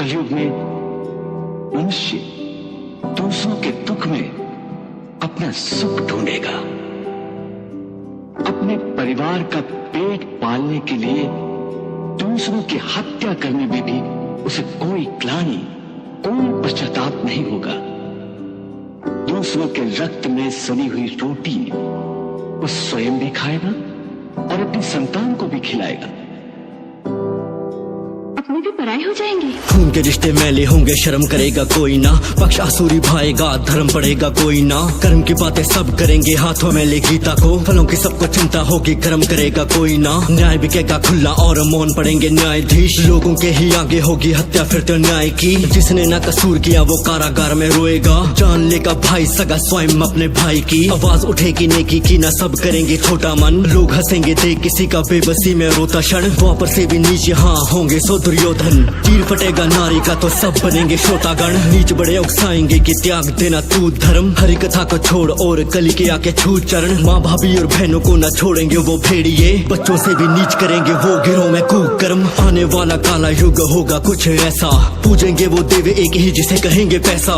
कलयुग में मनुष्य दूसरों के दुख में अपना सुख ढूंढेगा। अपने परिवार का पेट पालने के लिए दूसरों की हत्या करने में भी उसे कोई ग्लानि, कोई पश्चाताप नहीं होगा। दूसरों के रक्त में सनी हुई रोटी वो स्वयं भी खाएगा और अपनी संतान को भी खिलाएगा। अपने भी पराये हो जाएंगे। खून के रिश्ते मैले होंगे, शर्म करेगा कोई ना। पक्ष आसुरी भाएगा, धर्म पड़ेगा कोई ना। कर्म की बातें सब करेंगे, हाथों में ले गीता को। फलों की सबको चिंता होगी, कर्म करेगा कोई ना। न्याय बिकेगा खुला और मौन पड़ेंगे न्यायाधीश। लोगों के ही आगे होगी हत्या फिर तो न्याय की। जिसने ना कसूर किया वो कारागार में रोएगा। जान लेगा भाई सगा स्वयं अपने भाई की। आवाज उठेगी नेकी की, ना सब करेंगे छोटा मन। लोग हंसेंगे देख किसी का बेबसी में रोता क्षण। द्वापर से भी नीचे हाँ होंगे सो दुर्योधन। तीर फटेगा नारी का तो सब बनेंगे श्रोतागण। नीच बड़े उकसाएंगे कि त्याग देना तू धर्म। हरि कथा को छोड़ और कली के आके छू चरण। माँ भाभी और बहनों को न छोड़ेंगे वो भेड़िए। बच्चों से भी नीच करेंगे वो गिरोह में कुकर्म। आने वाला काला युग होगा कुछ ऐसा। पूजेंगे वो देव एक ही जिसे कहेंगे पैसा।